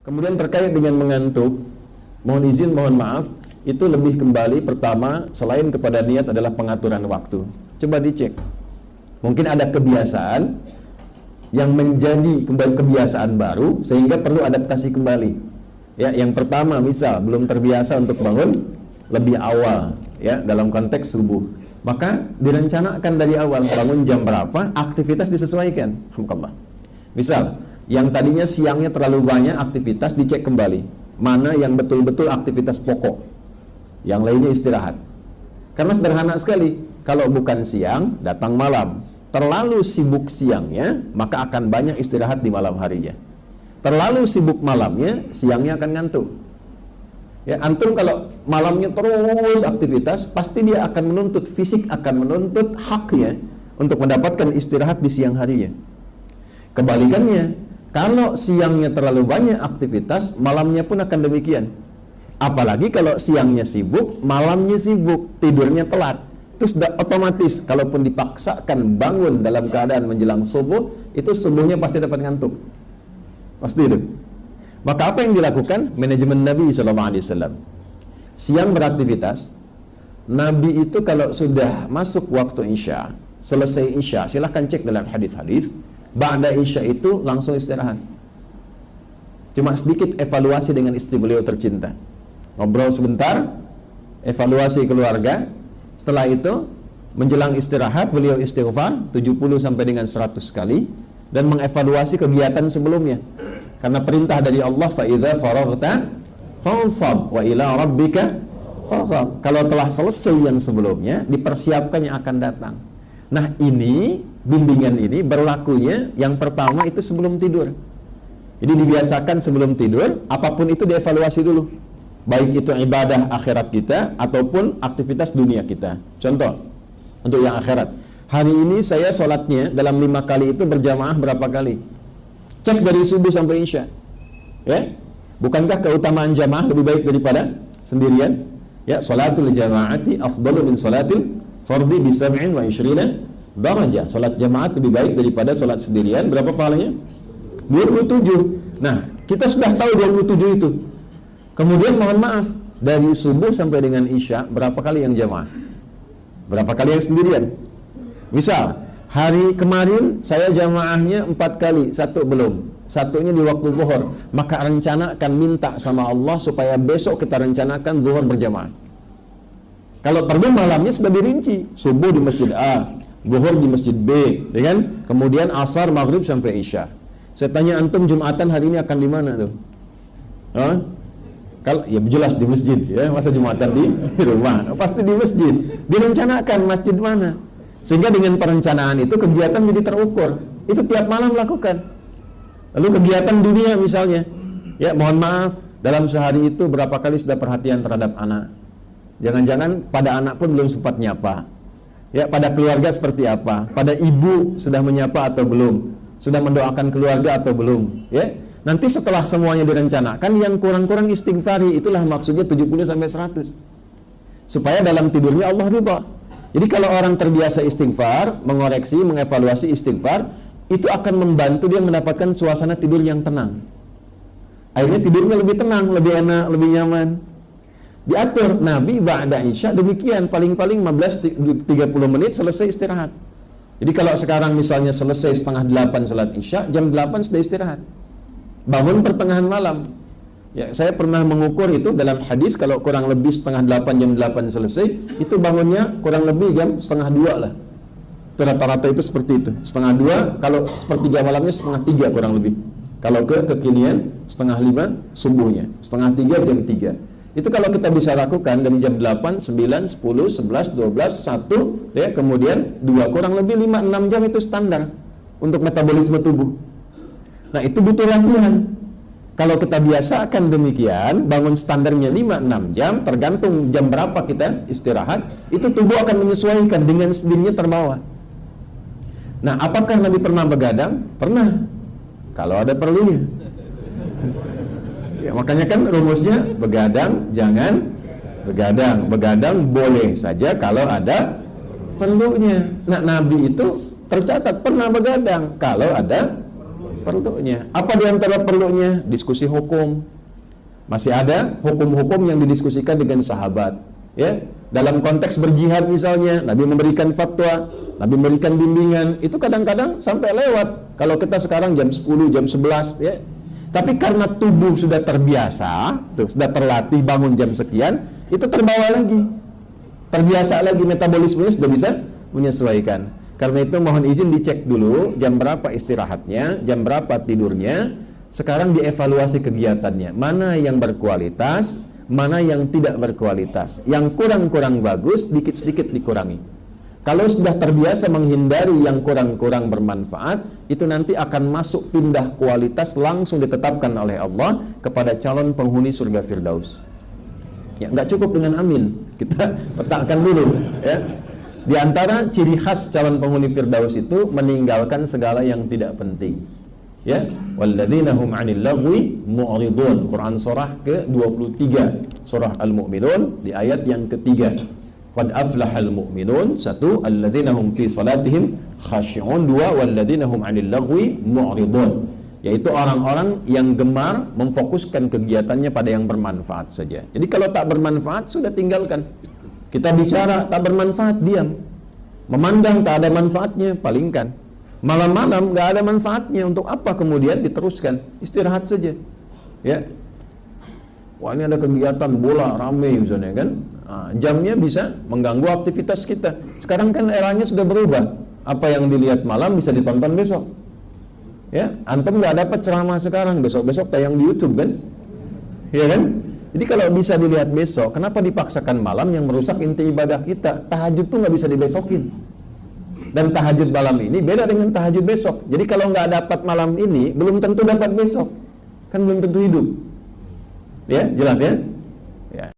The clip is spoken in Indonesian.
Kemudian terkait dengan mengantuk, mohon izin, mohon maaf, itu lebih kembali pertama selain kepada niat adalah pengaturan waktu. Coba dicek. Mungkin ada kebiasaan yang menjadi kembali kebiasaan baru sehingga perlu adaptasi kembali. Ya, yang pertama misal belum terbiasa untuk bangun lebih awal, ya, dalam konteks subuh. Maka direncanakan dari awal bangun jam berapa, aktivitas disesuaikan. Alhamdulillah. Misal yang tadinya siangnya terlalu banyak aktivitas, dicek kembali mana yang betul-betul aktivitas pokok, yang lainnya istirahat. Karena sederhana sekali, kalau bukan siang datang malam. Terlalu sibuk siangnya, maka akan banyak istirahat di malam harinya. Terlalu sibuk malamnya, siangnya akan ngantuk. Ya, antum kalau malamnya terus aktivitas, pasti dia akan menuntut, fisik akan menuntut haknya untuk mendapatkan istirahat di siang harinya. Kebalikannya, kalau siangnya terlalu banyak aktivitas, malamnya pun akan demikian. Apalagi kalau siangnya sibuk, malamnya sibuk, tidurnya telat. Itu sudah otomatis, kalaupun dipaksakan bangun dalam keadaan menjelang subuh, itu subuhnya pasti dapat ngantuk. Pasti itu. Maka apa yang dilakukan? Manajemen Nabi SAW. Siang beraktivitas, Nabi itu kalau sudah masuk waktu Isya, selesai Isya, silahkan cek dalam hadis-hadis, ba'da Isya itu langsung istirahat. Cuma sedikit evaluasi dengan istri beliau tercinta. Ngobrol sebentar, evaluasi keluarga. Setelah itu, menjelang istirahat, beliau istighfar 70 sampai dengan 100 kali dan mengevaluasi kegiatan sebelumnya. Karena perintah dari Allah, fa idza faraghta fansab wa ila rabbika farghab. Kalau telah selesai yang sebelumnya, dipersiapkan yang akan datang. Nah, ini bimbingan ini berlakunya yang pertama itu sebelum tidur. Jadi dibiasakan sebelum tidur, apapun itu dievaluasi dulu. Baik itu ibadah akhirat kita ataupun aktivitas dunia kita. Contoh, untuk yang akhirat, hari ini saya sholatnya dalam 5 kali itu berjamaah berapa kali? Cek dari subuh sampai Isya. Ya, bukankah keutamaan jamaah lebih baik daripada sendirian? Ya, sholatul jamaati afdalu min sholatil fardi bi 27 darajah. Salat jamaah lebih baik daripada salat sendirian. Berapa pahalanya? 27. Nah, kita sudah tahu 27 itu. Kemudian mohon maaf, dari subuh sampai dengan Isya berapa kali yang jamaah? Berapa kali yang sendirian? Misal, hari kemarin saya jamaahnya 4 kali, 1 belum. Satunya di waktu zuhur. Maka rencanakan, minta sama Allah supaya besok kita rencanakan zuhur berjamaah. Kalau perlu malamnya sudah dirinci. Subuh di masjid A, zuhur di masjid B, ya kan? Kemudian asar, maghrib sampai Isya. Saya tanya antum Jumatan hari ini akan di mana tuh? Hah? Kalau ya jelas di masjid, ya, masa Jumatan di rumah? Pasti di masjid. Direncanakan masjid mana? Sehingga dengan perencanaan itu kegiatan jadi terukur. Itu tiap malam lakukan. Lalu kegiatan dunia misalnya, ya mohon maaf, dalam sehari itu berapa kali sudah perhatian terhadap anak? Jangan-jangan pada anak pun belum sempat nyapa. Ya, pada keluarga seperti apa? Pada ibu sudah menyapa atau belum? Sudah mendoakan keluarga atau belum? Ya. Nanti setelah semuanya direncanakan, yang kurang-kurang istighfari, itulah maksudnya 70 sampai 100. Supaya dalam tidurnya Allah ridha. Jadi kalau orang terbiasa istighfar, mengoreksi, mengevaluasi istighfar, itu akan membantu dia mendapatkan suasana tidur yang tenang. Akhirnya tidurnya lebih tenang, lebih enak, lebih nyaman. Diatur Nabi ba'da Isya demikian, paling-paling 15-30 menit selesai istirahat. Jadi kalau sekarang misalnya selesai setengah 8 salat Isya, jam 8 sudah istirahat. Bangun pertengahan malam. Ya, saya pernah mengukur itu dalam hadis, kalau kurang lebih setengah 8, jam 8 selesai, itu bangunnya kurang lebih jam setengah 2 lah. Rata-rata itu seperti itu. Setengah 2, kalau sepertiga malamnya setengah 3 kurang lebih. Kalau kekinian setengah 5 subuhnya, setengah 3 jam 3. Itu kalau kita bisa lakukan dari jam 8, 9, 10, 11, 12, 1, ya, kemudian 2, kurang lebih 5, 6 jam itu standar untuk metabolisme tubuh. Nah, itu butuh latihan. Kalau kita biasakan demikian, bangun standarnya 5-6 jam, tergantung jam berapa kita istirahat, itu tubuh akan menyesuaikan, dengan sendirinya terbawa. Nah, apakah Nabi pernah begadang? Pernah. Kalau ada perlunya. Ya, makanya kan rumusnya begadang, jangan begadang. Begadang boleh saja kalau ada perlunya. Nah, Nabi itu tercatat pernah begadang kalau ada perlunya. Apa di antara perlunya? Diskusi hukum. Masih ada hukum-hukum yang didiskusikan dengan sahabat, ya. Dalam konteks berjihad misalnya, Nabi memberikan fatwa, Nabi memberikan bimbingan, itu kadang-kadang sampai lewat. Kalau kita sekarang jam 10, jam 11, ya. Tapi karena tubuh sudah terbiasa, sudah terlatih bangun jam sekian, itu terbawa lagi. Terbiasa lagi, metabolismenya sudah bisa menyesuaikan. Karena itu mohon izin dicek dulu jam berapa istirahatnya, jam berapa tidurnya. Sekarang dievaluasi kegiatannya, mana yang berkualitas, mana yang tidak berkualitas. Yang kurang-kurang bagus, sedikit-sedikit dikurangi. Kalau sudah terbiasa menghindari yang kurang-kurang bermanfaat, itu nanti akan masuk pindah kualitas langsung ditetapkan oleh Allah kepada calon penghuni surga Firdaus. Ya, nggak cukup dengan amin, kita petakan dulu, ya. Di antara ciri khas calon penghuni Firdaus itu meninggalkan segala yang tidak penting. Ya, walladzina hum 'anil lagwi mu'ridun. Quran surah ke-23, surah Al-Mu'minun di ayat yang ketiga. Qad aflahal mu'minun, satu, alladzina hum fi salatihim khashi'un, dua, walladzina hum 'anil lagwi mu'ridun. Yaitu orang-orang yang gemar memfokuskan kegiatannya pada yang bermanfaat saja. Jadi kalau tak bermanfaat sudah tinggalkan. Kita bicara tak bermanfaat, diam. Memandang tak ada manfaatnya, palingkan. Malam-malam nggak ada manfaatnya, untuk apa kemudian diteruskan? Istirahat saja, ya. Wah, ini ada kegiatan bola rame misalnya kan, jamnya bisa mengganggu aktivitas kita. Sekarang kan eranya sudah berubah, apa yang dilihat malam bisa ditonton besok, ya. Antum nggak dapat ceramah sekarang, besok tayang di YouTube kan, ya kan? Jadi kalau bisa dilihat besok, kenapa dipaksakan malam yang merusak inti ibadah kita? Tahajud tuh nggak bisa dibesokin. Dan tahajud malam ini beda dengan tahajud besok. Jadi kalau nggak dapat malam ini, belum tentu dapat besok. Kan belum tentu hidup. Ya, jelas ya?